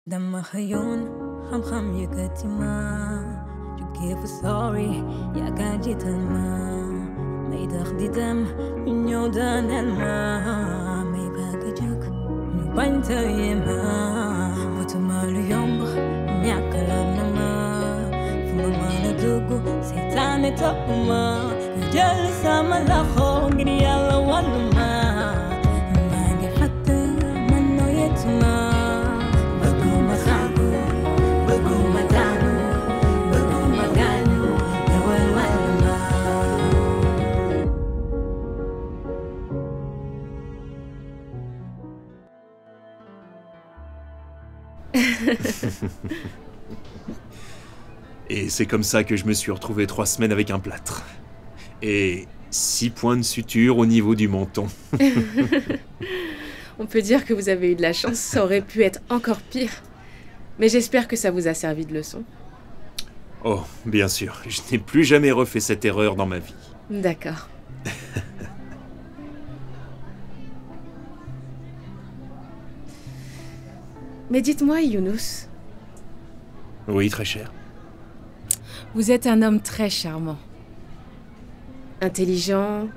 Dama ngayon, xam-xam yëkkati ma jóge fu sori yaakaar jiital ma may tax di dem ñu ñëw daaneel ma may bëgg a jóg ñu bañ tëye ma wutuma lu yomb ñàkk lool na ma fu ma mën a dugg seytaane topp ma jël sama loxo ngir yàlla wàllu ma maa ngi fàtte man nooyetuma Et c'est comme ça que je me suis retrouvé 3 semaines avec un plâtre. Et 6 points de suture au niveau du menton. On peut dire que vous avez eu de la chance, ça aurait pu être encore pire. Mais j'espère que ça vous a servi de leçon. Oh, bien sûr, je n'ai plus jamais refait cette erreur dans ma vie. D'accord. Mais dites-moi, Younous, Oui, très cher. vous êtes un homme très charmant. Intelligent,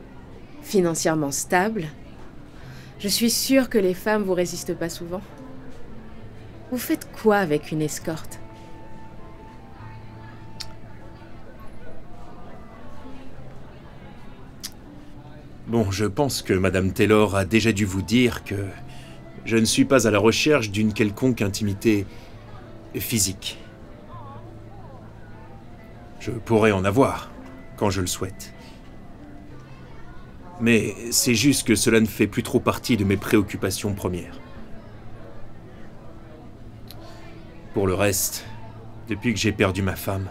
financièrement stable. Je suis sûre que les femmes vous résistent pas souvent. Vous faites quoi avec une escorte? Bon, je pense que Madame Taylor a déjà dû vous dire que je ne suis pas à la recherche d'une quelconque intimité physique. Je pourrais en avoir, quand je le souhaite. Mais c'est juste que cela ne fait plus trop partie de mes préoccupations premières. Pour le reste, depuis que j'ai perdu ma femme,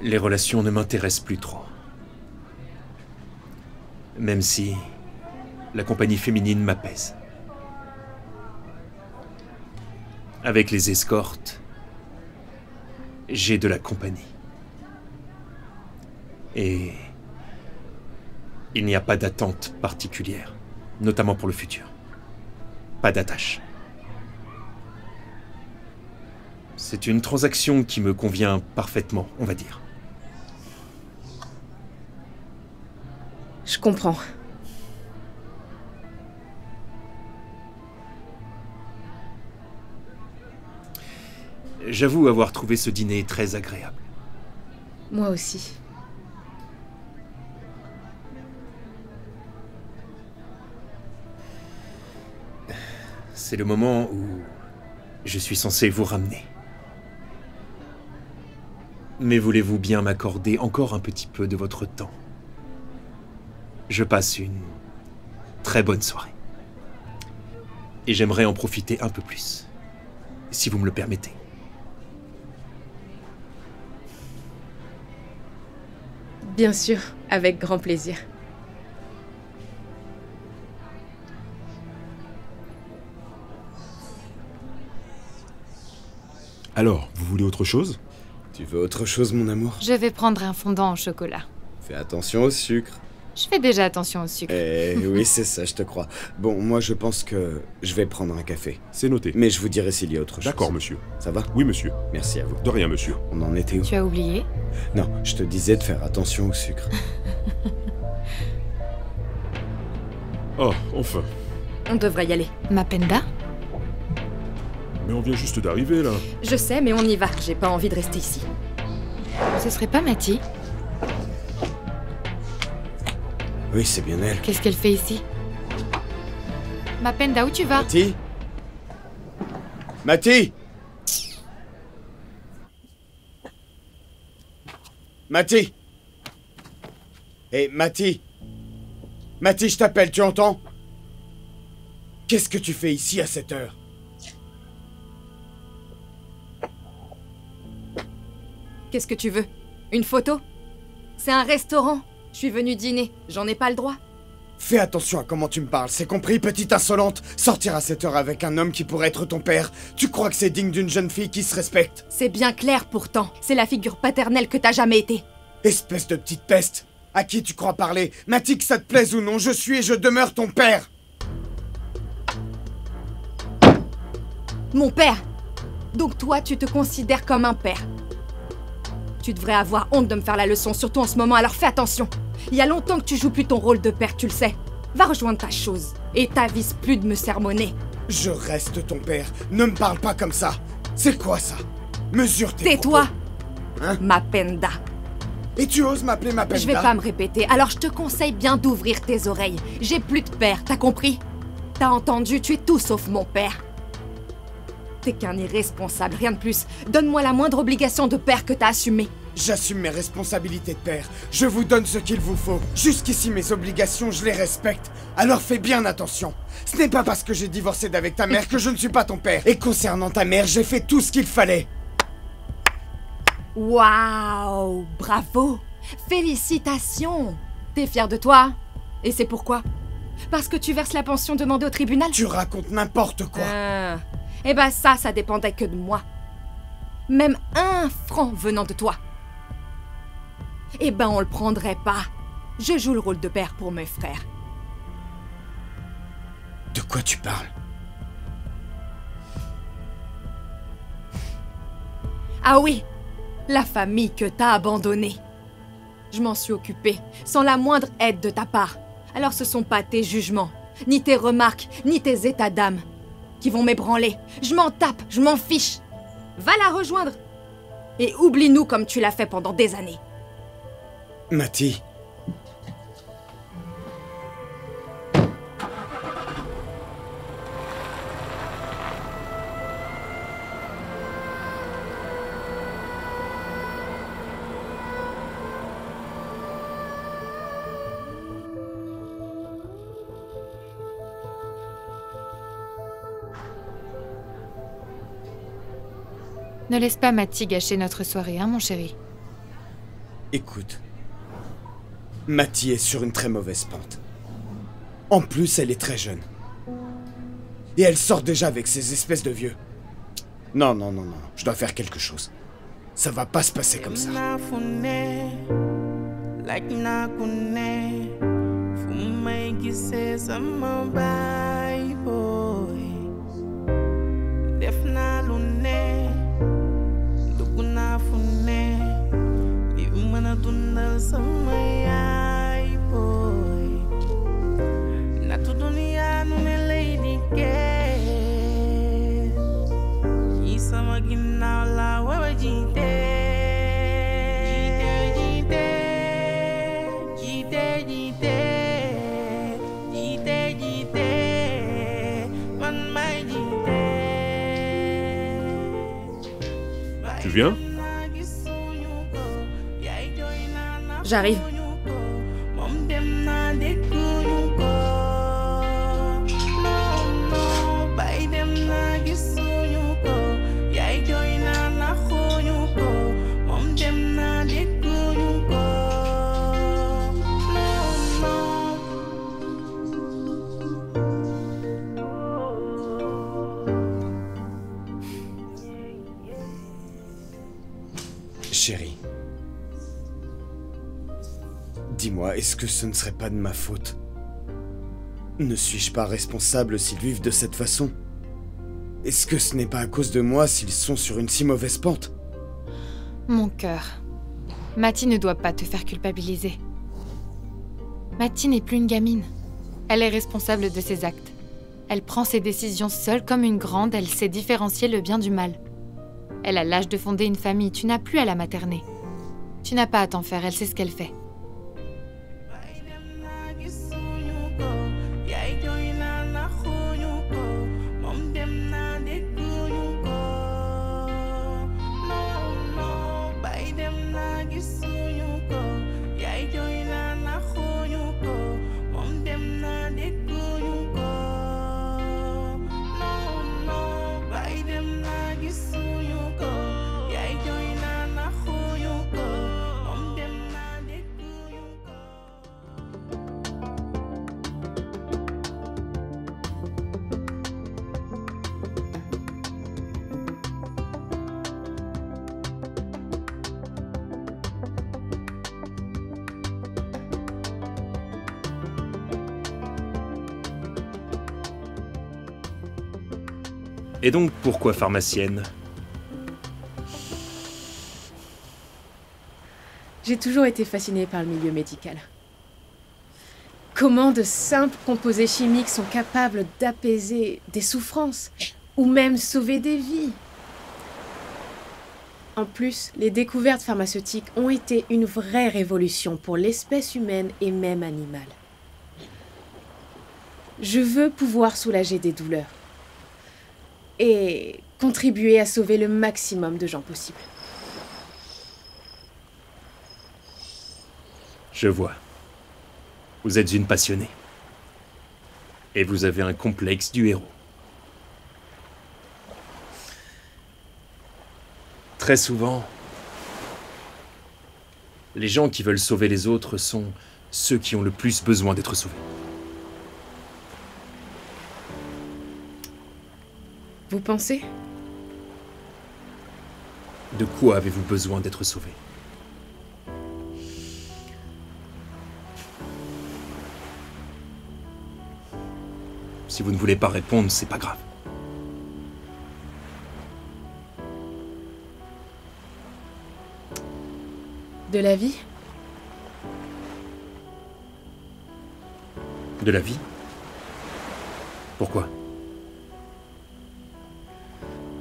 les relations ne m'intéressent plus trop. Même si la compagnie féminine m'apaise. Avec les escortes, j'ai de la compagnie. Et il n'y a pas d'attente particulière, notamment pour le futur. Pas d'attache. C'est une transaction qui me convient parfaitement, on va dire. Je comprends. J'avoue avoir trouvé ce dîner très agréable. Moi aussi. C'est le moment où je suis censé vous ramener. Mais voulez-vous bien m'accorder encore un petit peu de votre temps? Je passe une très bonne soirée. Et j'aimerais en profiter un peu plus, si vous me le permettez. Bien sûr, avec grand plaisir. Alors, vous voulez autre chose? Tu veux autre chose, mon amour? Je vais prendre un fondant au chocolat. Fais attention au sucre. Je fais déjà attention au sucre. Eh oui, c'est ça, je te crois. Bon, moi je pense que je vais prendre un café. C'est noté. Mais je vous dirai s'il y a autre chose. D'accord, monsieur. Ça va? Oui, monsieur. Merci à vous. De rien, monsieur. On en était où? Tu as oublié? Non, je te disais de faire attention au sucre. Oh, enfin. On devrait y aller. Mapenda? Mais on vient juste d'arriver, là. Je sais, mais on y va. J'ai pas envie de rester ici. Ce serait pas Mati? Oui, c'est bien elle. Qu'est-ce qu'elle fait ici? Mapenda, où tu vas? Mati? Mati? Mati? Hé, Mati? Mati, je t'appelle, tu entends? Qu'est-ce que tu fais ici à cette heure? Qu'est-ce que tu veux? Une photo? C'est un restaurant. Je suis venue dîner. J'en ai pas le droit. Fais attention à comment tu me parles, c'est compris, petite insolente? Sortir à cette heure avec un homme qui pourrait être ton père, tu crois que c'est digne d'une jeune fille qui se respecte? C'est bien clair pourtant. C'est la figure paternelle que t'as jamais été. Espèce de petite peste! À qui tu crois parler? M'a-t-il que ça te plaise ou non, je suis et je demeure ton père! Mon père. Donc toi, tu te considères comme un père. Tu devrais avoir honte de me faire la leçon, surtout en ce moment, alors fais attention. Il y a longtemps que tu joues plus ton rôle de père, tu le sais. Va rejoindre ta chose. Et t'avises plus de me sermonner. Je reste ton père. Ne me parle pas comme ça. C'est quoi ça? Mesure tes Tais-toi, propos. Hein? Mapenda. Et tu oses m'appeler Mapenda? Je vais pas me répéter, alors je te conseille bien d'ouvrir tes oreilles. J'ai plus de père, t'as compris? T'as entendu, tu es tout sauf mon père. T'es qu'un irresponsable, rien de plus. Donne-moi la moindre obligation de père que t'as assumée. J'assume mes responsabilités de père. Je vous donne ce qu'il vous faut. Jusqu'ici, mes obligations, je les respecte. Alors fais bien attention. Ce n'est pas parce que j'ai divorcé d'avec ta mère que je ne suis pas ton père. Et concernant ta mère, j'ai fait tout ce qu'il fallait. Waouh, bravo. Félicitations. T'es fier de toi? Et c'est pourquoi? Parce que tu verses la pension demandée au tribunal? Tu racontes n'importe quoi. Eh ben ça dépendait que de moi. Même 1 franc venant de toi. Eh ben on le prendrait pas. Je joue le rôle de père pour mes frères. De quoi tu parles? Ah oui, la famille que t'as abandonnée. Je m'en suis occupée, sans la moindre aide de ta part. Alors ce sont pas tes jugements, ni tes remarques, ni tes états d'âme qui vont m'ébranler. Je m'en tape, je m'en fiche. Va la rejoindre. Et oublie-nous comme tu l'as fait pendant des années. Mati. Ne laisse pas Mati gâcher notre soirée, hein, mon chéri? Écoute. Mati est sur une très mauvaise pente. En plus, elle est très jeune. Et elle sort déjà avec ces espèces de vieux. Non, non, non, non. Je dois faire quelque chose. Ça va pas se passer comme ça. Tu viens? J'arrive. Chérie. Dis-moi, est-ce que ce ne serait pas de ma faute? Ne suis-je pas responsable s'ils vivent de cette façon? Est-ce que ce n'est pas à cause de moi s'ils sont sur une si mauvaise pente? Mon cœur. Mati ne doit pas te faire culpabiliser. Mati n'est plus une gamine. Elle est responsable de ses actes. Elle prend ses décisions seule comme une grande, elle sait différencier le bien du mal. Elle a l'âge de fonder une famille, tu n'as plus à la materner. Tu n'as pas à t'en faire, elle sait ce qu'elle fait. Et donc, pourquoi pharmacienne? J'ai toujours été fascinée par le milieu médical. Comment de simples composés chimiques sont capables d'apaiser des souffrances ou même sauver des vies? En plus, les découvertes pharmaceutiques ont été une vraie révolution pour l'espèce humaine et même animale. Je veux pouvoir soulager des douleurs et contribuer à sauver le maximum de gens possible. Je vois. Vous êtes une passionnée. Et vous avez un complexe du héros. Très souvent, les gens qui veulent sauver les autres sont ceux qui ont le plus besoin d'être sauvés. Vous pensez? De quoi avez-vous besoin d'être sauvé? Si vous ne voulez pas répondre, c'est pas grave. De la vie? De la vie? Pourquoi?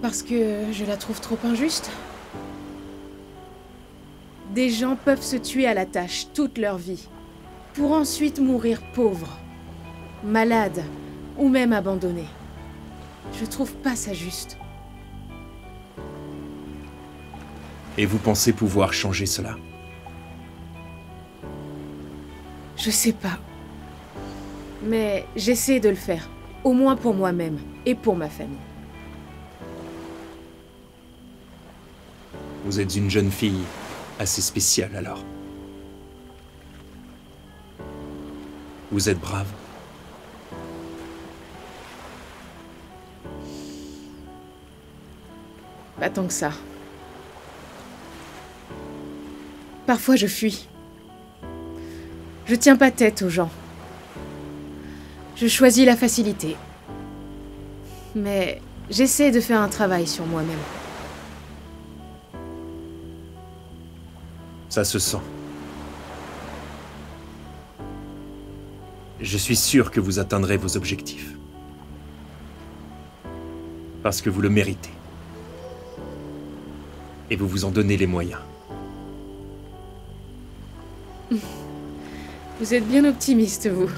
Parce que je la trouve trop injuste. Des gens peuvent se tuer à la tâche toute leur vie, pour ensuite mourir pauvres, malades, ou même abandonnés. Je trouve pas ça juste. Et vous pensez pouvoir changer cela? Je sais pas. Mais j'essaie de le faire, au moins pour moi-même et pour ma famille. Vous êtes une jeune fille assez spéciale alors. Vous êtes brave. Pas tant que ça. Parfois je fuis. Je tiens pas tête aux gens. Je choisis la facilité. Mais j'essaie de faire un travail sur moi-même. Ça se sent. Je suis sûr que vous atteindrez vos objectifs. Parce que vous le méritez. Et vous vous en donnez les moyens. Vous êtes bien optimiste, vous.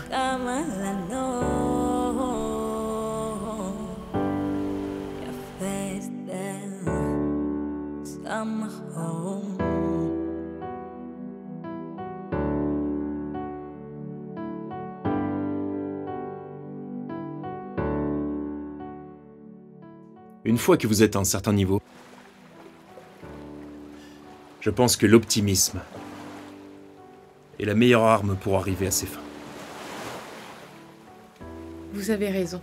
Une fois que vous êtes à un certain niveau, je pense que l'optimisme est la meilleure arme pour arriver à ses fins. Vous avez raison.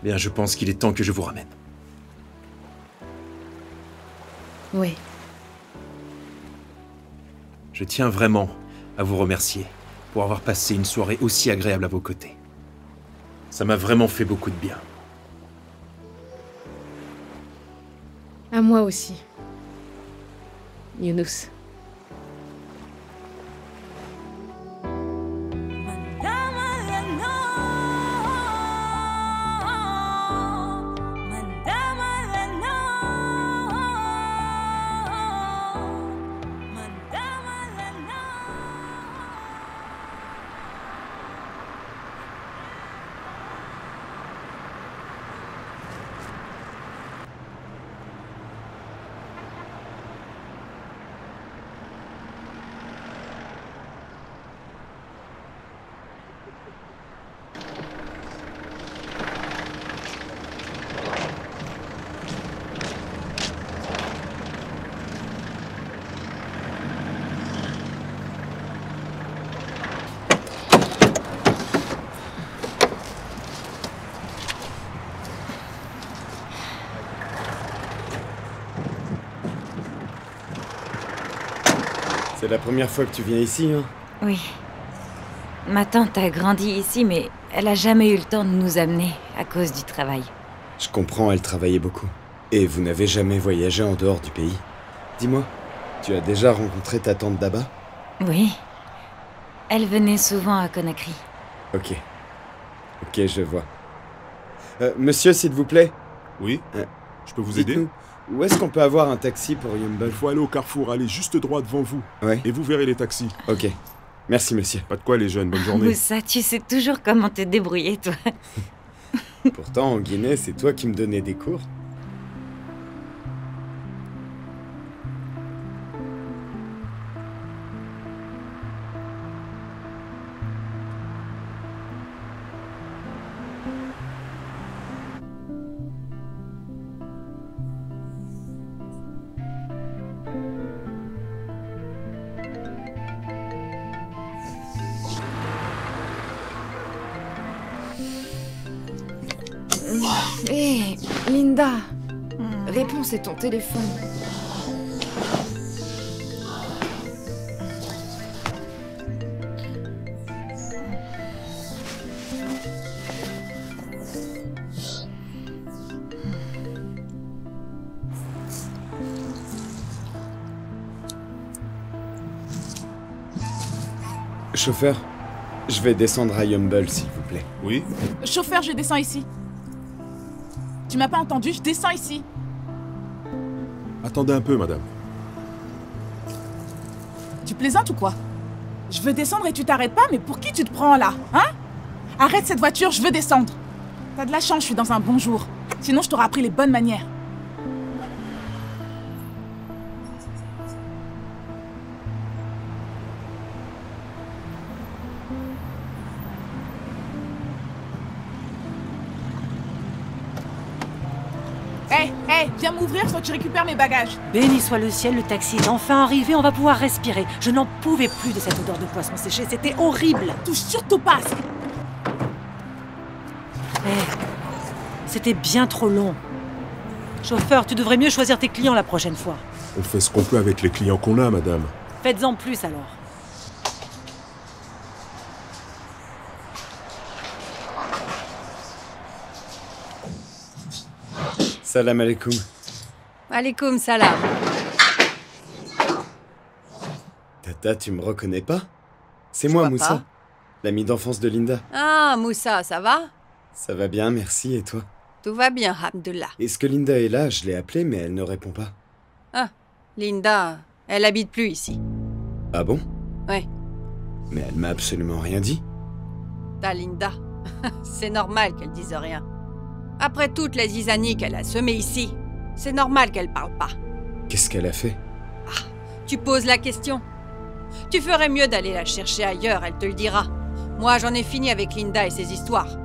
Bien, je pense qu'il est temps que je vous ramène. Oui. Je tiens vraiment à vous remercier pour avoir passé une soirée aussi agréable à vos côtés. Ça m'a vraiment fait beaucoup de bien. À moi aussi. Younous. C'est la première fois que tu viens ici, hein? Oui. Ma tante a grandi ici, mais elle a jamais eu le temps de nous amener à cause du travail. Je comprends, elle travaillait beaucoup. Et vous n'avez jamais voyagé en dehors du pays. Dis-moi, tu as déjà rencontré ta tante d'Abba? Oui. Elle venait souvent à Conakry. Ok. Ok, je vois. Monsieur, s'il vous plaît. Oui? Je peux vous aider? Dites-nous, où est-ce qu'on peut avoir un taxi pour Yumble? Il faut aller au carrefour, allez juste droit devant vous. Ouais. Et vous verrez les taxis. Ok. Merci, monsieur. Pas de quoi les jeunes, bonne journée. Moussa, tu sais toujours comment te débrouiller, toi. Pourtant, en Guinée, c'est toi qui me donnais des cours. Hé, Linda. Réponds, c'est ton téléphone. Chauffeur, je vais descendre à Yumble, s'il vous plaît. Oui? Chauffeur, je descends ici. Tu m'as pas entendu, je descends ici. Attendez un peu, madame. Tu plaisantes ou quoi? Je veux descendre et tu t'arrêtes pas, mais pour qui tu te prends là? Hein? Arrête cette voiture, je veux descendre. T'as de la chance, je suis dans un bon jour. Sinon, je t'aurais appris les bonnes manières. Hé, viens m'ouvrir, soit tu récupères mes bagages. Béni soit le ciel, le taxi est enfin arrivé, on va pouvoir respirer. Je n'en pouvais plus de cette odeur de poisson séché, c'était horrible. Touche surtout pas. C'était bien trop long. Chauffeur, tu devrais mieux choisir tes clients la prochaine fois. On fait ce qu'on peut avec les clients qu'on a, madame. Faites-en plus alors. Salam alaikum. Alaikum salam. Tata, tu me reconnais pas? C'est moi, Moussa, l'ami d'enfance de Linda. Ah, Moussa, ça va? Ça va bien, merci, et toi? Tout va bien, Hamdullah. Est-ce que Linda est là? Je l'ai appelée, mais elle ne répond pas. Ah, Linda, elle habite plus ici. Ah bon? Ouais. Mais elle m'a absolument rien dit. Ta Linda, c'est normal qu'elle dise rien. Après toutes les zizanies qu'elle a semées ici, c'est normal qu'elle parle pas. Qu'est-ce qu'elle a fait? Tu poses la question. Tu ferais mieux d'aller la chercher ailleurs, elle te le dira. Moi, j'en ai fini avec Linda et ses histoires.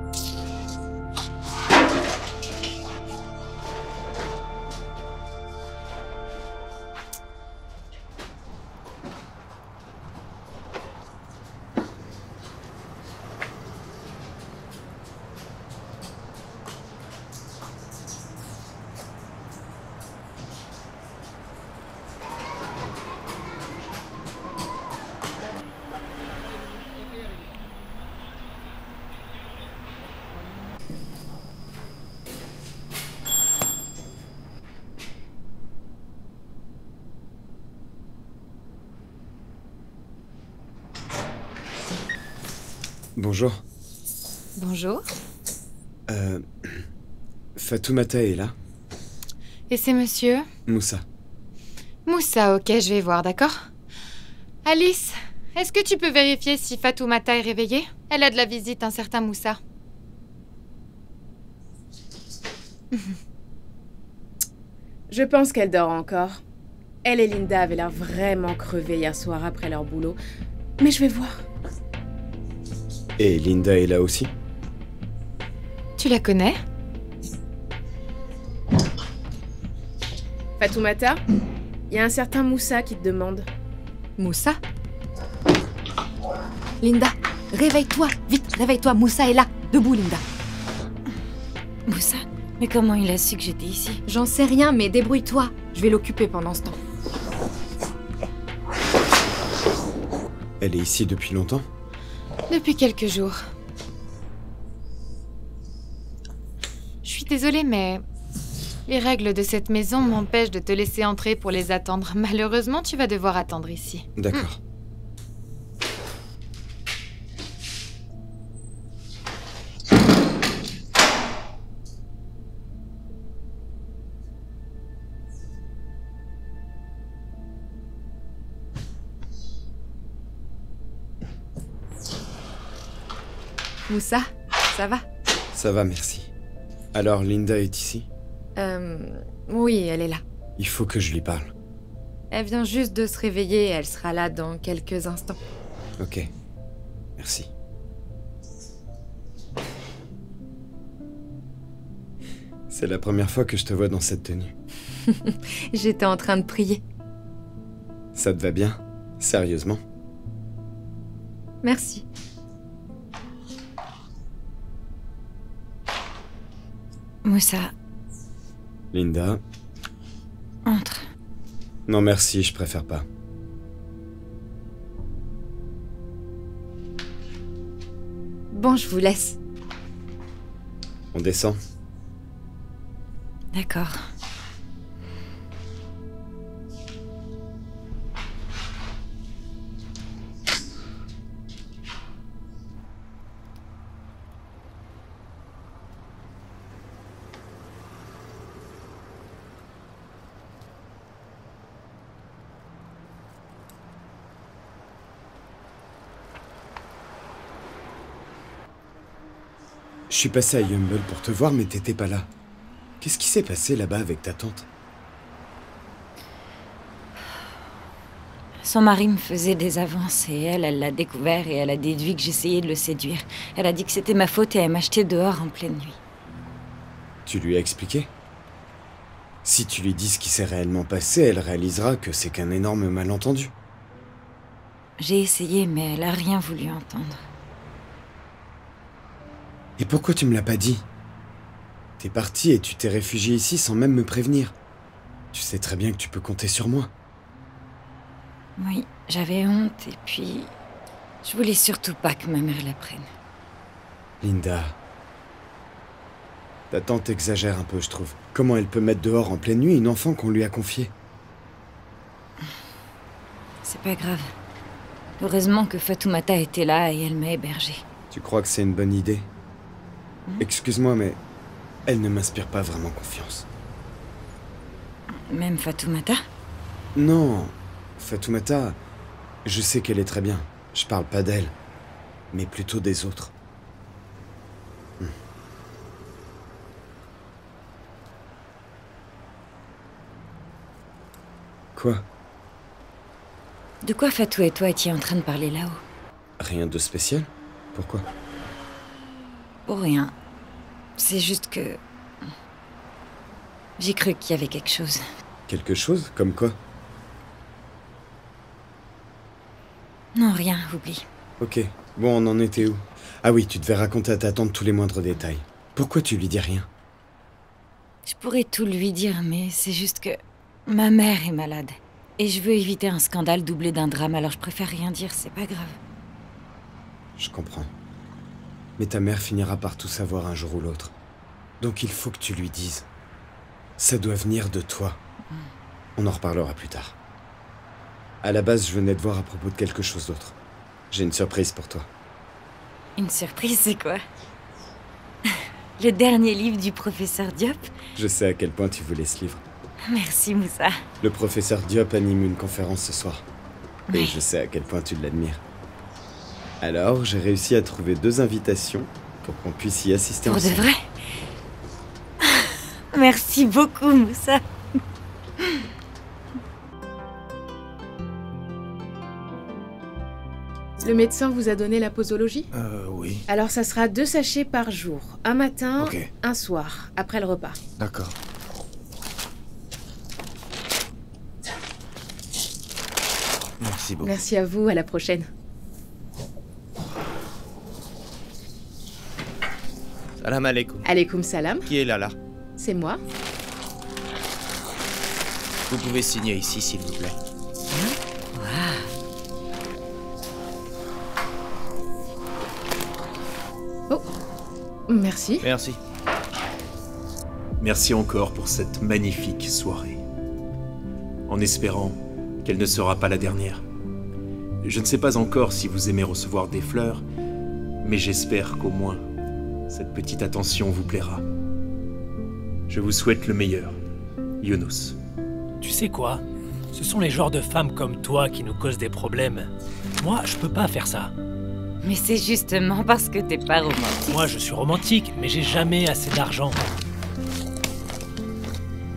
Bonjour. Bonjour. Fatoumata est là? Et c'est monsieur? Moussa. Moussa, ok, je vais voir, d'accord? Alice, est-ce que tu peux vérifier si Fatoumata est réveillée? Elle a de la visite, un certain Moussa. Je pense qu'elle dort encore. Elle et Linda avaient l'air vraiment crevées hier soir après leur boulot. Mais je vais voir. Et Linda est là aussi? Tu la connais? Fatoumata, il y a un certain Moussa qui te demande. Moussa? Linda, réveille-toi, vite, réveille-toi, Moussa est là. Debout, Linda. Moussa? Mais comment il a su que j'étais ici? J'en sais rien, mais débrouille-toi. Je vais l'occuper pendant ce temps. Elle est ici depuis longtemps? Depuis quelques jours. Je suis désolée, mais les règles de cette maison m'empêchent de te laisser entrer pour les attendre. Malheureusement, tu vas devoir attendre ici. D'accord. Moussa, ça va? Ça va, merci. Alors, Linda est ici? Oui, elle est là. Il faut que je lui parle. Elle vient juste de se réveiller, elle sera là dans quelques instants. Ok. Merci. C'est la première fois que je te vois dans cette tenue. J'étais en train de prier. Ça te va bien? Sérieusement? Merci. Moussa, Linda? entre. Non merci, je préfère pas. Bon, je vous laisse. On descend? D'accord. Je suis passé à Yumble pour te voir, mais t'étais pas là. Qu'est-ce qui s'est passé là-bas avec ta tante? Son mari me faisait des avances et elle l'a découvert et elle a déduit que j'essayais de le séduire. Elle a dit que c'était ma faute et elle m'achetait dehors en pleine nuit. Tu lui as expliqué? Si tu lui dis ce qui s'est réellement passé, elle réalisera que c'est qu'un énorme malentendu. J'ai essayé, mais elle a rien voulu entendre. Et pourquoi tu me l'as pas dit? T'es parti et tu t'es réfugié ici sans même me prévenir. Tu sais très bien que tu peux compter sur moi. Oui, j'avais honte et puis... Je voulais surtout pas que ma mère l'apprenne. Linda... Ta tante exagère un peu, je trouve. Comment elle peut mettre dehors en pleine nuit une enfant qu'on lui a confiée? C'est pas grave. Heureusement que Fatoumata était là et elle m'a hébergée. Tu crois que c'est une bonne idée? Excuse-moi, mais elle ne m'inspire pas vraiment confiance. Même Fatoumata? Non, Fatoumata, je sais qu'elle est très bien. Je parle pas d'elle, mais plutôt des autres. Quoi? De quoi Fatou et toi étiez en train de parler là-haut? Rien de spécial? Pourquoi? Pour rien. C'est juste que... J'ai cru qu'il y avait quelque chose. Quelque chose? Comme quoi? Non, rien, oublie. Ok. Bon, on en était où? Ah oui, tu devais raconter à ta tante tous les moindres détails. Pourquoi tu lui dis rien? Je pourrais tout lui dire, mais c'est juste que... Ma mère est malade. Et je veux éviter un scandale doublé d'un drame, alors je préfère rien dire, c'est pas grave. Je comprends. Mais ta mère finira par tout savoir un jour ou l'autre. Donc il faut que tu lui dises. Ça doit venir de toi. On en reparlera plus tard. À la base, je venais te voir à propos de quelque chose d'autre. J'ai une surprise pour toi. Une surprise, c'est quoi? Le dernier livre du professeur Diop? Je sais à quel point tu voulais ce livre. Merci, Moussa. Le professeur Diop anime une conférence ce soir. Ouais. Et je sais à quel point tu l'admires. Alors, j'ai réussi à trouver 2 invitations pour qu'on puisse y assister Pour de ensemble. vrai? Merci beaucoup, Moussa. Le médecin vous a donné la posologie? Oui. Alors ça sera 2 sachets par jour. Un matin, Ok. un soir, après le repas. D'accord. Merci beaucoup. Merci à vous, à la prochaine. Salam alaikum. Alaykoum salam, Qui est là, là? c'est moi. Vous pouvez signer ici, s'il vous plaît. Merci. Merci. Merci encore pour cette magnifique soirée. En espérant qu'elle ne sera pas la dernière. Je ne sais pas encore si vous aimez recevoir des fleurs, mais j'espère qu'au moins cette petite attention vous plaira. Je vous souhaite le meilleur, Younous. Tu sais quoi? Ce sont les genres de femmes comme toi qui nous causent des problèmes. Moi, je peux pas faire ça. Mais c'est justement parce que t'es pas romantique. Moi, je suis romantique, mais j'ai jamais assez d'argent.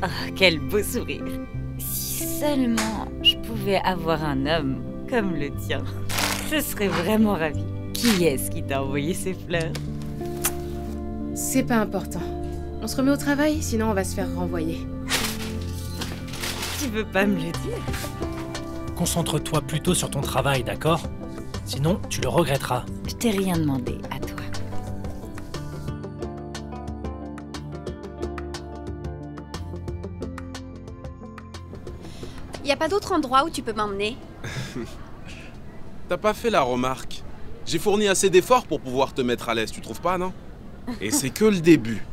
Ah, quel beau sourire. Si seulement je pouvais avoir un homme comme le tien, je serais vraiment ravie. Qui est-ce qui t'a envoyé ces fleurs? C'est pas important. On se remet au travail, sinon on va se faire renvoyer. Tu veux pas me le dire? Concentre-toi plutôt sur ton travail, d'accord? Sinon, tu le regretteras. Je t'ai rien demandé, à toi. Y a pas d'autre endroit où tu peux m'emmener? T'as pas fait la remarque. J'ai fourni assez d'efforts pour pouvoir te mettre à l'aise, tu trouves pas, non? Et c'est que le début.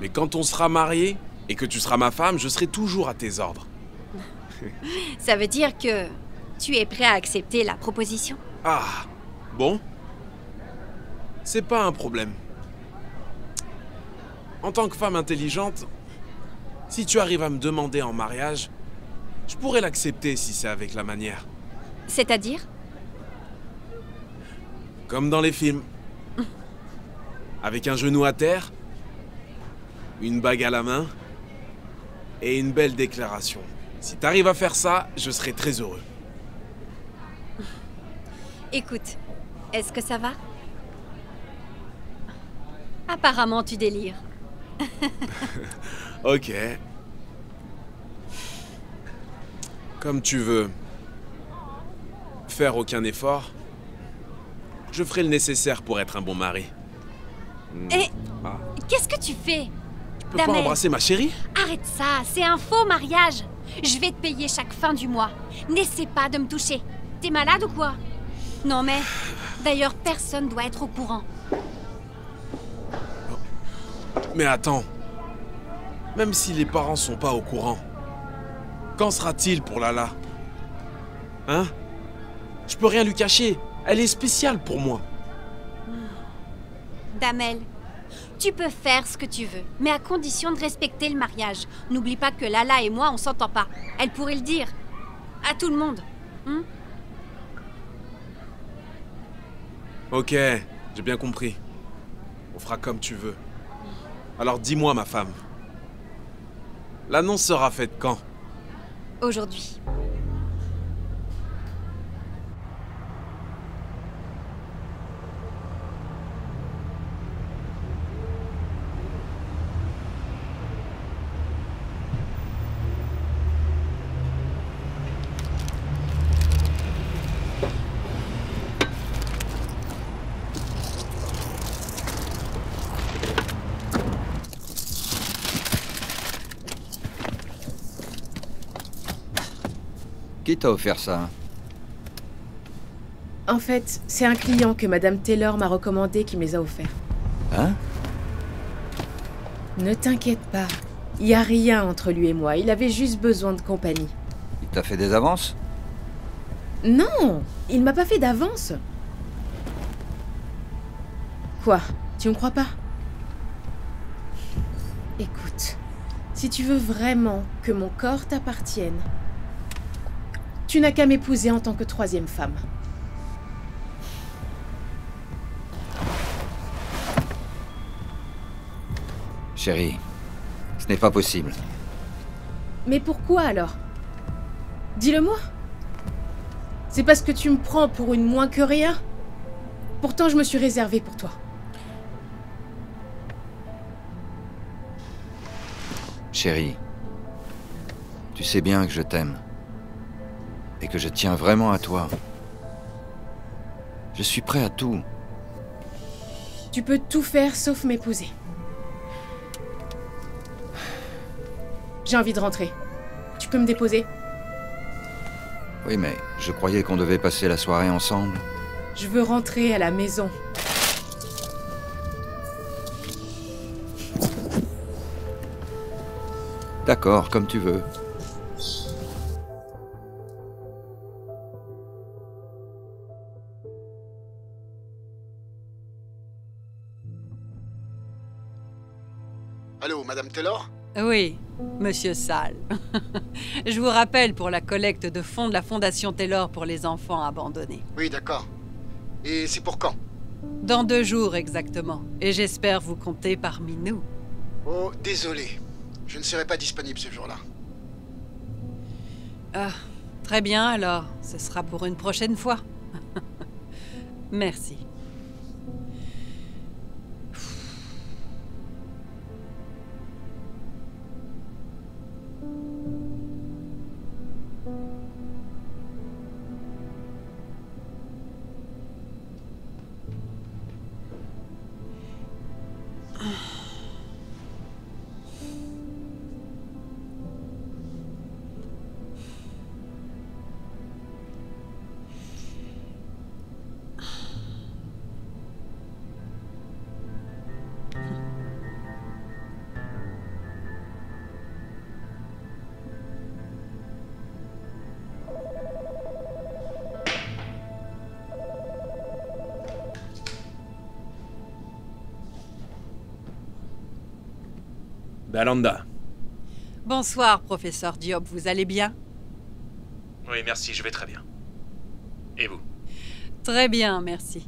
Mais quand on sera mariés et que tu seras ma femme, je serai toujours à tes ordres. Ça veut dire que tu es prêt à accepter la proposition? Ah, bon. C'est pas un problème. En tant que femme intelligente, si tu arrives à me demander en mariage, je pourrais l'accepter si c'est avec la manière. C'est-à-dire? Comme dans les films. Avec un genou à terre, une bague à la main et une belle déclaration. Si t'arrives à faire ça, je serai très heureux. Écoute, est-ce que ça va? Apparemment, tu délires. Ok. Comme tu veux. Faire aucun effort. Je ferai le nécessaire pour être un bon mari. Et qu'est-ce que tu fais? Tu peux pas embrasser ma chérie? Arrête ça, c'est un faux mariage. Je vais te payer chaque fin du mois. N'essaie pas de me toucher. T'es malade ou quoi? Non mais, d'ailleurs personne doit être au courant. Mais attends. Même si les parents sont pas au courant, qu'en sera-t-il pour Lala? Hein? Je peux rien lui cacher. Elle est spéciale pour moi. Damel, tu peux faire ce que tu veux, mais à condition de respecter le mariage. N'oublie pas que Lala et moi, on s'entend pas. Elle pourrait le dire. À tout le monde. Ok, j'ai bien compris. On fera comme tu veux. Alors dis-moi, ma femme. L'annonce sera faite quand? Aujourd'hui. Qui t'a offert ça? En fait, c'est un client que Madame Taylor m'a recommandé qui me les a offerts. Hein? Ne t'inquiète pas. Il n'y a rien entre lui et moi. Il avait juste besoin de compagnie. Il t'a fait des avances? Non! Il m'a pas fait d'avance. Quoi? Tu me crois pas? Écoute, si tu veux vraiment que mon corps t'appartienne, tu n'as qu'à m'épouser en tant que troisième femme. Chérie, ce n'est pas possible. Mais pourquoi alors? Dis-le-moi. C'est parce que tu me prends pour une moins que rien? Pourtant, je me suis réservée pour toi. Chérie, tu sais bien que je t'aime. Et que je tiens vraiment à toi. Je suis prêt à tout. Tu peux tout faire sauf m'épouser. J'ai envie de rentrer. Tu peux me déposer? Oui, mais je croyais qu'on devait passer la soirée ensemble. Je veux rentrer à la maison. D'accord, comme tu veux. Allô, Madame Taylor? Oui, Monsieur Salle. Je vous rappelle pour la collecte de fonds de la Fondation Taylor pour les enfants abandonnés. Oui, d'accord. Et c'est pour quand? Dans 2 jours exactement. Et j'espère vous compter parmi nous. Oh, désolé. Je ne serai pas disponible ce jour-là. Ah, très bien alors. Ce sera pour une prochaine fois. Merci. Balanda. Bonsoir, professeur Diop. Vous allez bien? Oui, merci, je vais très bien. Et vous? Très bien, merci.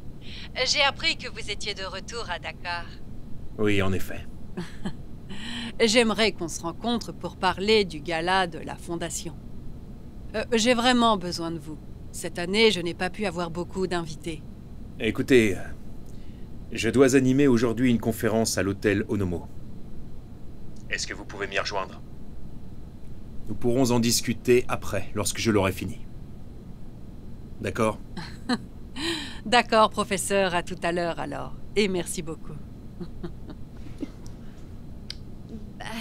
J'ai appris que vous étiez de retour à Dakar. Oui, en effet. J'aimerais qu'on se rencontre pour parler du gala de la Fondation. J'ai vraiment besoin de vous. Cette année, je n'ai pas pu avoir beaucoup d'invités. Écoutez, je dois animer aujourd'hui une conférence à l'hôtel Onomo. Est-ce que vous pouvez m'y rejoindre? Nous pourrons en discuter après, lorsque je l'aurai fini. D'accord? D'accord, professeur. À tout à l'heure, alors. Et merci beaucoup.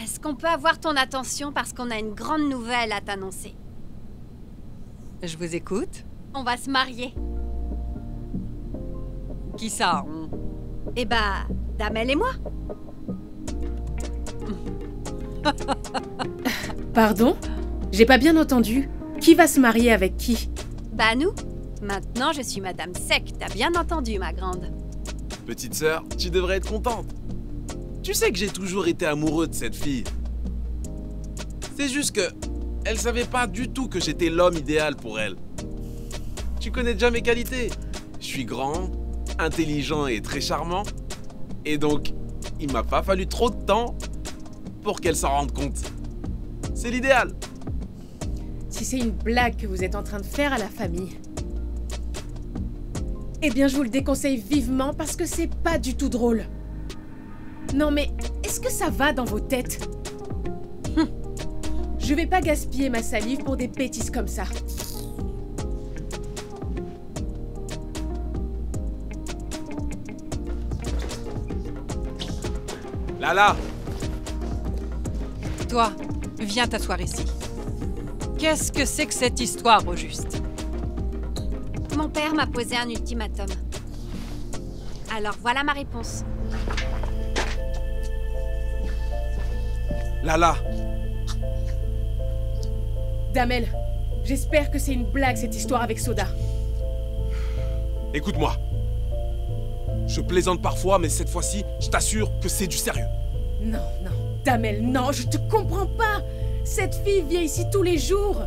Est-ce qu'on peut avoir ton attention parce qu'on a une grande nouvelle à t'annoncer? Je vous écoute. On va se marier. Qui ça? Eh bah, Damel et moi. Pardon? J'ai pas bien entendu. Qui va se marier avec qui? Bah nous. Maintenant, je suis Madame Sec. T'as bien entendu, ma grande. Petite sœur, tu devrais être contente. Tu sais que j'ai toujours été amoureux de cette fille. C'est juste que elle savait pas du tout que j'étais l'homme idéal pour elle. Tu connais déjà mes qualités. Je suis grand, intelligent et très charmant. Et donc, il m'a pas fallu trop de temps pour qu'elle s'en rende compte. C'est l'idéal. Si c'est une blague que vous êtes en train de faire à la famille, eh bien je vous le déconseille vivement parce que c'est pas du tout drôle. Non mais, est-ce que ça va dans vos têtes? Je vais pas gaspiller ma salive pour des bêtises comme ça. Lala! Toi, viens t'asseoir ici. Qu'est-ce que c'est que cette histoire, au juste? Mon père m'a posé un ultimatum. Alors voilà ma réponse. Lala! Damel, j'espère que c'est une blague cette histoire avec Soda. Écoute-moi. Je plaisante parfois, mais cette fois-ci, je t'assure que c'est du sérieux. Non, non, Damel, non, je te comprends pas. Cette fille vient ici tous les jours.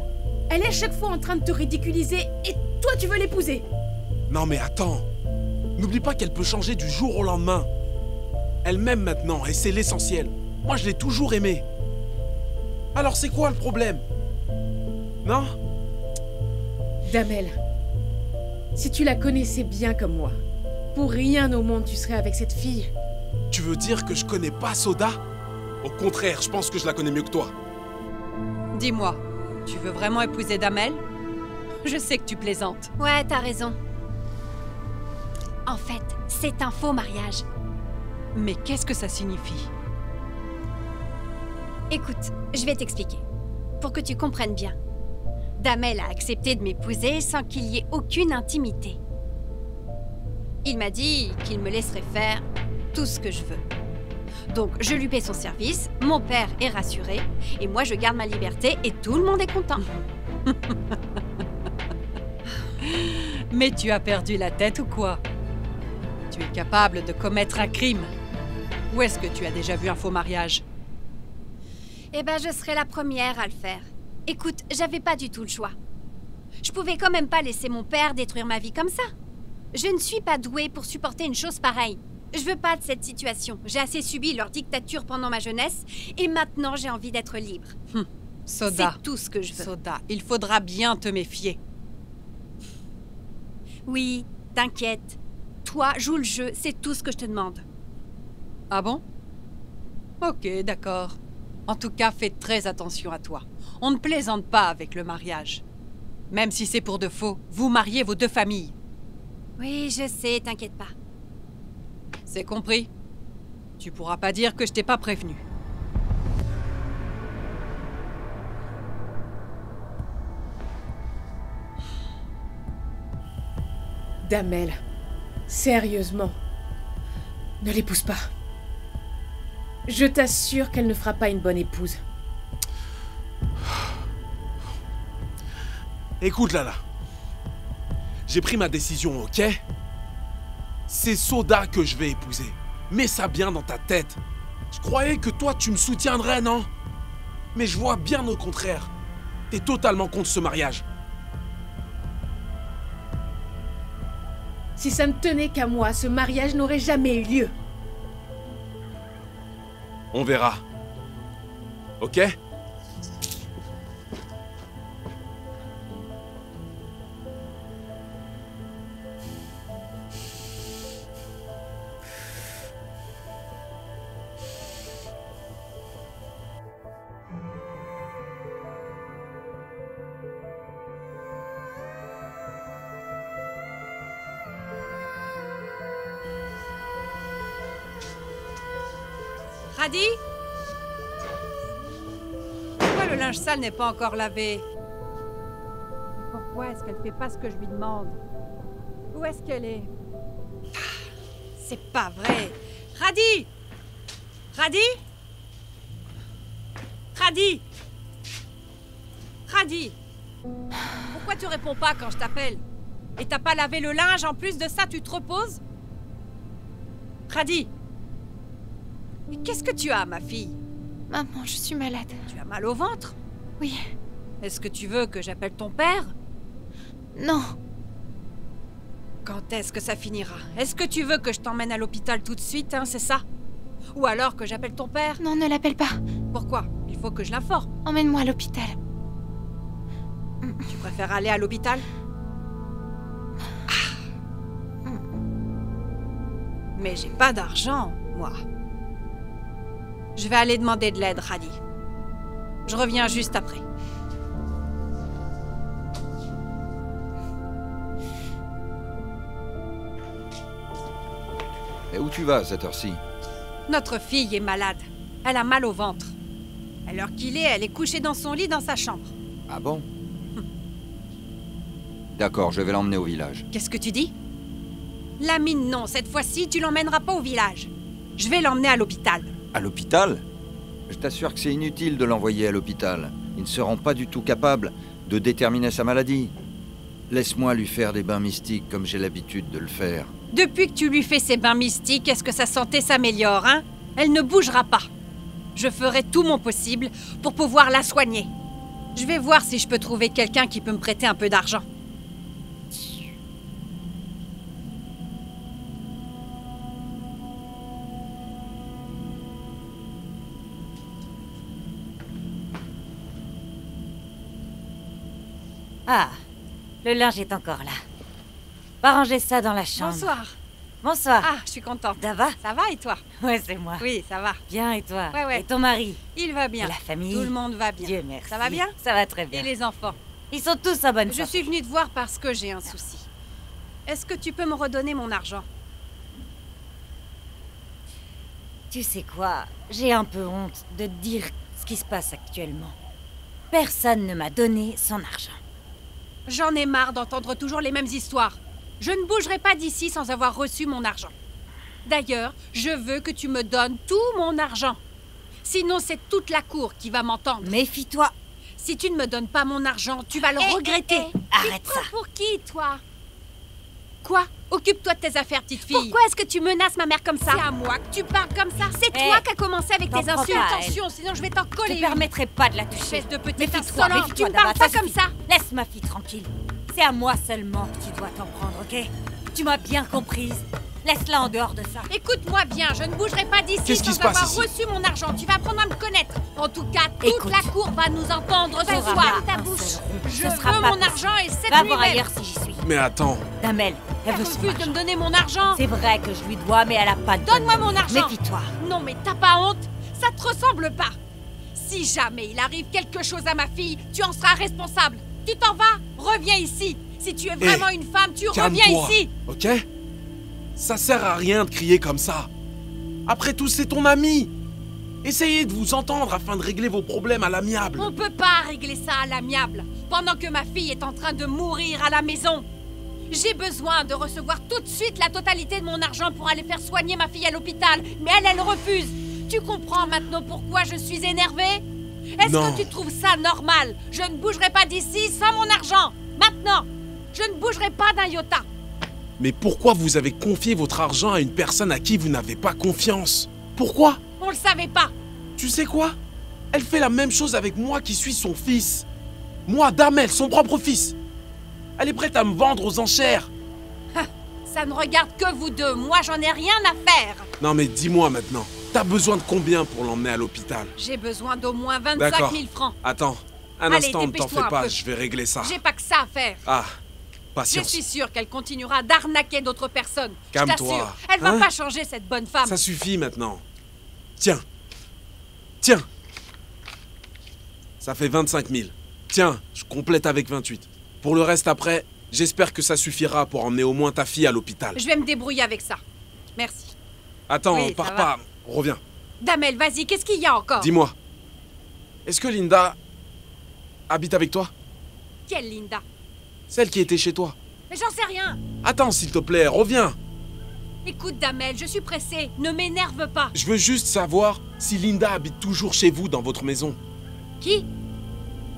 Elle est à chaque fois en train de te ridiculiser et toi tu veux l'épouser. Non mais attends. N'oublie pas qu'elle peut changer du jour au lendemain. Elle m'aime maintenant et c'est l'essentiel. Moi je l'ai toujours aimée. Alors c'est quoi le problème? Non? Damel, si tu la connaissais bien comme moi, pour rien au monde tu serais avec cette fille. Tu veux dire que je connais pas Soda? Au contraire, je pense que je la connais mieux que toi. Dis-moi, tu veux vraiment épouser Damel? Je sais que tu plaisantes. Ouais, t'as raison. En fait, c'est un faux mariage. Mais qu'est-ce que ça signifie? Écoute, je vais t'expliquer. Pour que tu comprennes bien. Damel a accepté de m'épouser sans qu'il y ait aucune intimité. Il m'a dit qu'il me laisserait faire tout ce que je veux. Donc je lui paie son service, mon père est rassuré, et moi je garde ma liberté et tout le monde est content. Mais tu as perdu la tête ou quoi? Tu es capable de commettre un crime. Où est-ce que tu as déjà vu un faux mariage? Eh ben, je serai la première à le faire. Écoute, j'avais pas du tout le choix. Je pouvais quand même pas laisser mon père détruire ma vie comme ça. Je ne suis pas douée pour supporter une chose pareille. Je veux pas de cette situation. J'ai assez subi leur dictature pendant ma jeunesse, et maintenant j'ai envie d'être libre. Soda. C'est tout ce que je veux. Soda, il faudra bien te méfier. Oui, t'inquiète. Toi, joue le jeu, c'est tout ce que je te demande. Ah bon? Ok, d'accord. En tout cas, fais très attention à toi. On ne plaisante pas avec le mariage. Même si c'est pour de faux, vous mariez vos deux familles. Oui, je sais, t'inquiète pas. C'est compris? Tu pourras pas dire que je t'ai pas prévenu. Damel, sérieusement, ne l'épouse pas. Je t'assure qu'elle ne fera pas une bonne épouse. Écoute, Lala. J'ai pris ma décision, ok? C'est Soda que je vais épouser. Mets ça bien dans ta tête. Je croyais que toi, tu me soutiendrais, non? Mais je vois bien au contraire. T'es totalement contre ce mariage. Si ça ne tenait qu'à moi, ce mariage n'aurait jamais eu lieu. On verra. Ok? Radi? Pourquoi le linge sale n'est pas encore lavé? Pourquoi est-ce qu'elle fait pas ce que je lui demande? Où est-ce qu'elle est? C'est pas vrai. Radi! Radi? Radi? Radi? Pourquoi tu réponds pas quand je t'appelle? Et t'as pas lavé le linge, en plus de ça, tu te reposes? Radi? Mais qu'est-ce que tu as, ma fille? Maman, je suis malade. Tu as mal au ventre? Oui. Est-ce que tu veux que j'appelle ton père? Non. Quand est-ce que ça finira? Est-ce que tu veux que je t'emmène à l'hôpital tout de suite, hein, c'est ça? Ou alors que j'appelle ton père? Non, ne l'appelle pas. Pourquoi? Il faut que je l'informe. Emmène-moi à l'hôpital. Tu préfères aller à l'hôpital? Mais j'ai pas d'argent, moi. Je vais aller demander de l'aide, Radi. Je reviens juste après. Et où tu vas à cette heure-ci? Notre fille est malade. Elle a mal au ventre. À l'heure qu'il est, elle est couchée dans son lit dans sa chambre. Ah bon? D'accord, je vais l'emmener au village. Qu'est-ce que tu dis? Lamine, non. Cette fois-ci, tu l'emmèneras pas au village. Je vais l'emmener à l'hôpital. À l'hôpital? Je t'assure que c'est inutile de l'envoyer à l'hôpital. Ils ne seront pas du tout capables de déterminer sa maladie. Laisse-moi lui faire des bains mystiques comme j'ai l'habitude de le faire. Depuis que tu lui fais ces bains mystiques, est-ce que sa santé s'améliore, hein? Elle ne bougera pas. Je ferai tout mon possible pour pouvoir la soigner. Je vais voir si je peux trouver quelqu'un qui peut me prêter un peu d'argent. Ah, le linge est encore là. Va ranger ça dans la chambre. Bonsoir. Bonsoir. Ah, je suis contente. Ça va? Ça va et toi? Ouais, c'est moi. Oui, ça va. Bien, et toi? Ouais. Et ton mari? Il va bien. Et la famille? Tout le monde va bien. Dieu merci. Ça va bien? Ça va très bien. Et les enfants? Ils sont tous en bonne Je santé. suis venue te voir parce que j'ai un souci. Est-ce que tu peux me redonner mon argent? Tu sais quoi? J'ai un peu honte de te dire ce qui se passe actuellement. Personne ne m'a donné son argent. J'en ai marre d'entendre toujours les mêmes histoires. Je ne bougerai pas d'ici sans avoir reçu mon argent. D'ailleurs, je veux que tu me donnes tout mon argent. Sinon, c'est toute la cour qui va m'entendre. Méfie-toi. Si tu ne me donnes pas mon argent, tu vas le regretter. Arrête ça. Pour qui, toi? Quoi? Occupe-toi de tes affaires, petite fille. Pourquoi est-ce que tu menaces ma mère comme ça? C'est à moi que tu parles comme ça. C'est toi qui as commencé avec tes insultes. Attention, sinon je vais t'en coller. Je te permettrai pas de la toucher. Espèce de petite Méfie-toi, insolente. méfie-toi, Tu me parles Daba, pas comme ça. Laisse ma fille tranquille. C'est à moi seulement que tu dois t'en prendre, ok? Tu m'as bien comprise. Laisse-la en dehors de ça. Écoute-moi bien, je ne bougerai pas d'ici Qu'est-ce qui sans se passe avoir ici reçu mon argent. Tu vas apprendre à me connaître. En tout cas, toute Écoute, la cour va nous entendre ce t'auras soir. pas Ta un bouche. seul rond. Je Ce sera veux pas mon possible. argent et cette Va nuit voir même. ailleurs si j'y suis. Mais attends. Damel, elle veut Elle son refuse argent. de me donner mon argent. C'est vrai que je lui dois, mais elle a pas de Donne-moi bonne mon mine. argent. Méfie-toi. Non, mais t'as pas honte? Ça te ressemble pas. Si jamais il arrive quelque chose à ma fille, tu en seras responsable. Tu t'en vas? Reviens ici. Si tu es vraiment une femme, tu reviens Calme-toi, ici. ok? Ça sert à rien de crier comme ça. Après tout, c'est ton ami. Essayez de vous entendre afin de régler vos problèmes à l'amiable. On peut pas régler ça à l'amiable, pendant que ma fille est en train de mourir à la maison. J'ai besoin de recevoir tout de suite la totalité de mon argent pour aller faire soigner ma fille à l'hôpital, mais elle refuse. Tu comprends maintenant pourquoi je suis énervée? Est-ce Non. que tu trouves ça normal? Je ne bougerai pas d'ici sans mon argent. Maintenant, je ne bougerai pas d'un iota. Mais pourquoi vous avez confié votre argent à une personne à qui vous n'avez pas confiance? Pourquoi? On le savait pas. Tu sais quoi? Elle fait la même chose avec moi qui suis son fils. Moi, Damel, son propre fils. Elle est prête à me vendre aux enchères. Ça ne regarde que vous deux. Moi, j'en ai rien à faire. Non mais dis-moi maintenant, t'as besoin de combien pour l'emmener à l'hôpital? J'ai besoin d'au moins 25 D'accord. 000 francs. Attends, un Allez, instant, ne t'en dépêche-toi fais un pas, peu. je vais régler ça. J'ai pas que ça à faire. Ah, Je patience. suis sûre qu'elle continuera d'arnaquer d'autres personnes. Je Calme-toi. t'assure, elle va Hein? pas changer cette bonne femme. Ça suffit maintenant. Tiens. Tiens. Ça fait 25 000. Tiens, je complète avec 28. Pour le reste après, j'espère que ça suffira pour emmener au moins ta fille à l'hôpital. Je vais me débrouiller avec ça. Merci. Attends, Oui, ça pars va. pas. Reviens. Damel, vas-y, qu'est-ce qu'il y a encore? Dis-moi. Est-ce que Linda habite avec toi? Quelle Linda? Celle qui était chez toi. Mais j'en sais rien. Attends, s'il te plaît, reviens. Écoute, Damel, je suis pressée. Ne m'énerve pas. Je veux juste savoir si Linda habite toujours chez vous dans votre maison. Qui?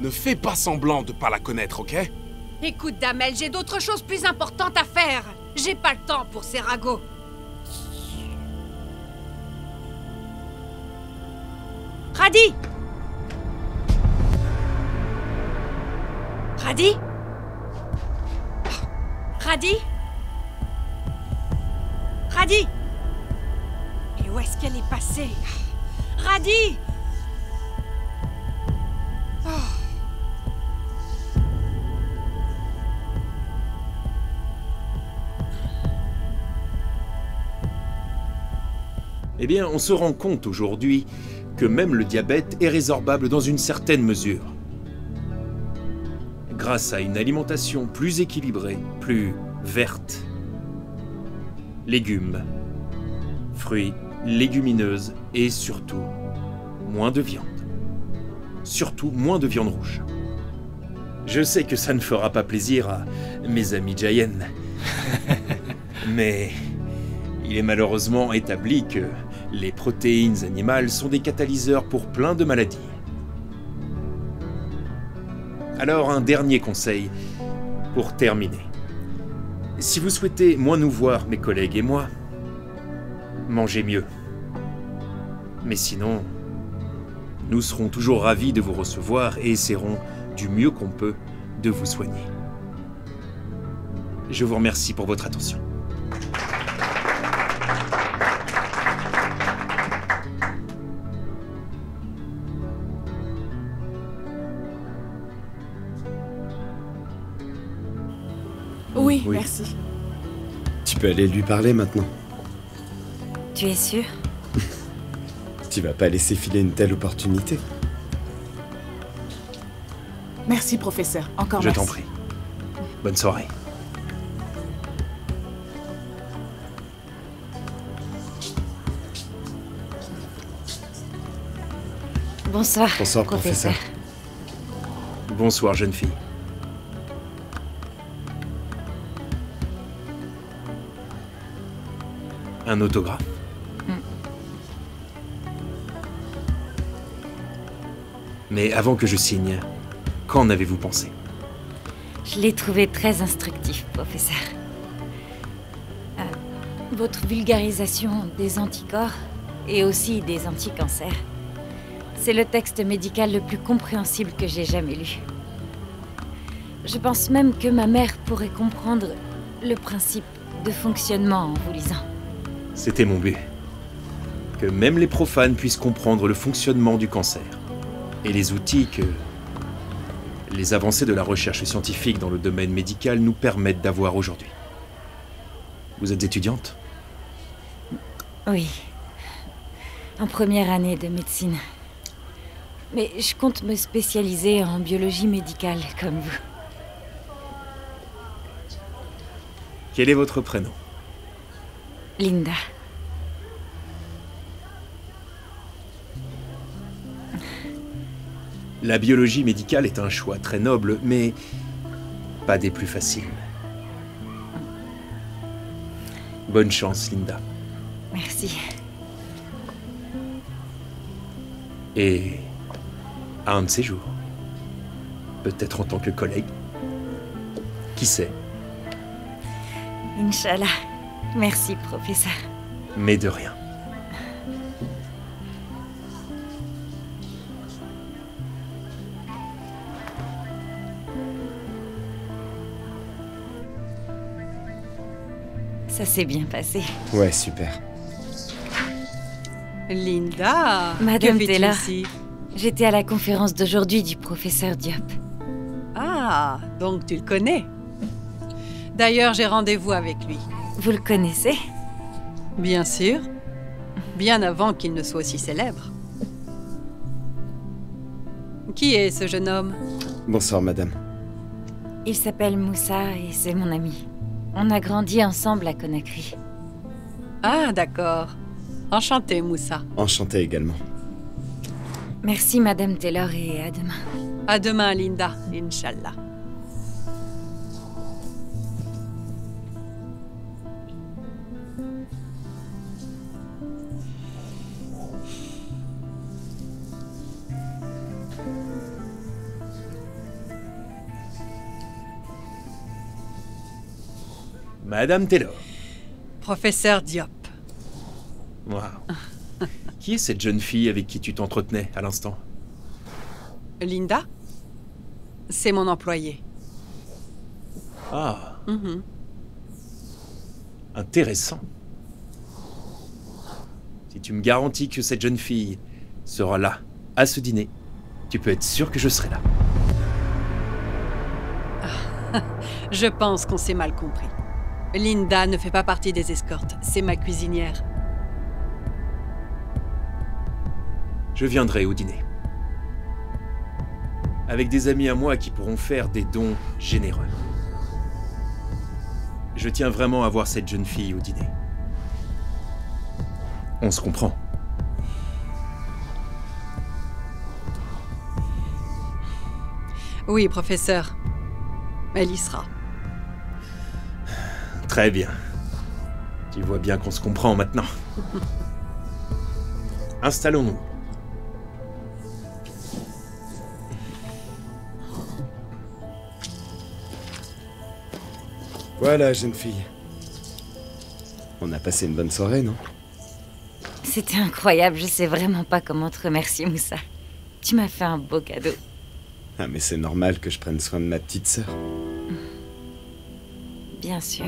Ne fais pas semblant de pas la connaître, ok? Écoute, Damel, j'ai d'autres choses plus importantes à faire. J'ai pas le temps pour ces ragots. Radi! Radi? Radi? Radi? Et où est-ce qu'elle est passée? Radi? Oh. Eh bien, on se rend compte aujourd'hui que même le diabète est résorbable dans une certaine mesure. Grâce à une alimentation plus équilibrée, plus verte. Légumes, fruits, légumineuses et surtout, moins de viande. Surtout, moins de viande rouge. Je sais que ça ne fera pas plaisir à mes amis Jayen. Mais il est malheureusement établi que les protéines animales sont des catalyseurs pour plein de maladies. Alors, un dernier conseil pour terminer. Si vous souhaitez moins nous voir, mes collègues et moi, mangez mieux. Mais sinon, nous serons toujours ravis de vous recevoir et essaierons du mieux qu'on peut de vous soigner. Je vous remercie pour votre attention. Oui, Oui. merci. Tu peux aller lui parler maintenant. Tu es sûr? Tu vas pas laisser filer une telle opportunité. Merci, professeur. Encore Je merci. t'en prie. Bonne soirée. Bonsoir. Bonsoir, professeur. Bonsoir, jeune fille. Un autographe? Mais avant que je signe, qu'en avez-vous pensé? Je l'ai trouvé très instructif, professeur. Votre vulgarisation des anticorps et aussi des anticancers. C'est le texte médical le plus compréhensible que j'ai jamais lu. Je pense même que ma mère pourrait comprendre le principe de fonctionnement en vous lisant. C'était mon but. Que même les profanes puissent comprendre le fonctionnement du cancer. Et les outils que les avancées de la recherche scientifique dans le domaine médical nous permettent d'avoir aujourd'hui. Vous êtes étudiante? Oui. En première année de médecine. Mais je compte me spécialiser en biologie médicale, comme vous. Quel est votre prénom? Linda. La biologie médicale est un choix très noble, mais pas des plus faciles. Bonne chance, Linda. Merci. Et à un de ces jours, peut-être en tant que collègue. Qui sait? Inch'Allah. Merci, professeur. Mais de rien. Ça s'est bien passé. Ouais, super. Linda, Madame que fais-tu Taylor, ici? j'étais à la conférence d'aujourd'hui du professeur Diop. Ah, donc tu le connais. D'ailleurs, j'ai rendez-vous avec lui. Vous le connaissez? Bien sûr. Bien avant qu'il ne soit aussi célèbre. Qui est ce jeune homme? Bonsoir, madame. Il s'appelle Moussa et c'est mon ami. On a grandi ensemble à Conakry. Ah, d'accord. Enchanté, Moussa. Enchanté également. Merci, Madame Taylor, et à demain. À demain, Linda, Inch'Allah. Madame Taylor. Professeur Diop. Waouh. Qui est cette jeune fille avec qui tu t'entretenais à l'instant? Linda? C'est mon employé. Ah. Intéressant. Si tu me garantis que cette jeune fille sera là, à ce dîner, tu peux être sûr que je serai là. Je pense qu'on s'est mal compris. Linda ne fait pas partie des escortes, c'est ma cuisinière. Je viendrai au dîner. Avec des amis à moi qui pourront faire des dons généreux. Je tiens vraiment à voir cette jeune fille au dîner. On se comprend. Oui, professeur. Elle y sera. Très bien. Tu vois bien qu'on se comprend maintenant. Installons-nous. Voilà, jeune fille. On a passé une bonne soirée, non? C'était incroyable, je sais vraiment pas comment te remercier, Moussa. Tu m'as fait un beau cadeau. Ah, mais c'est normal que je prenne soin de ma petite sœur. Bien sûr.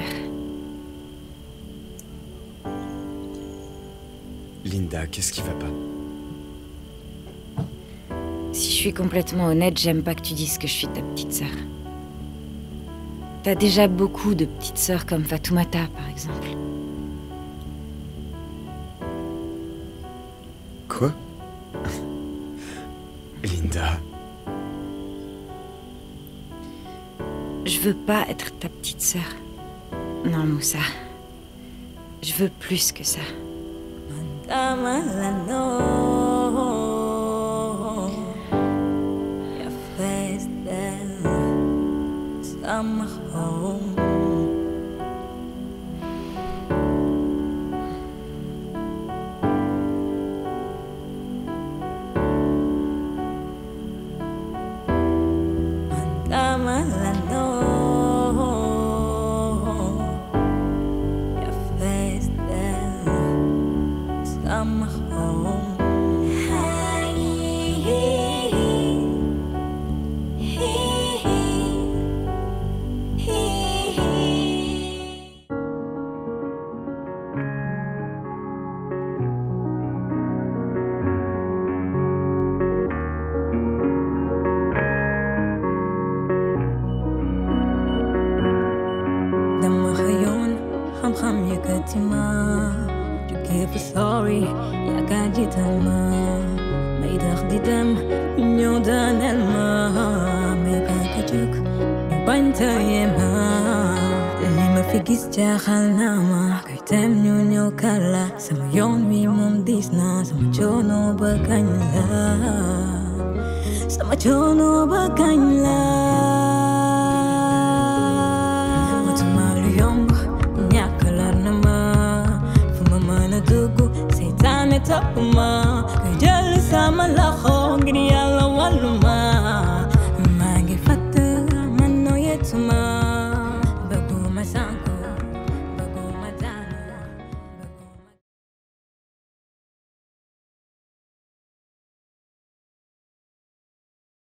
Linda, qu'est-ce qui va pas? Si je suis complètement honnête, j'aime pas que tu dises que je suis ta petite sœur. T'as déjà beaucoup de petites sœurs comme Fatoumata, par exemple. Quoi? Linda. Je veux pas être ta petite sœur. Non, Moussa. Je veux plus que ça. malano. Your face there, summer home. Ham yakatima, you give a sorry, yakajitama. Meidag didam, nyodan elma, mebakajuk, banta yema. Lima figis jahal nama, kaitem nyunyo kala. Sama yon mi mum disna, sama chono bakanya, sama chono bakanya. Top of my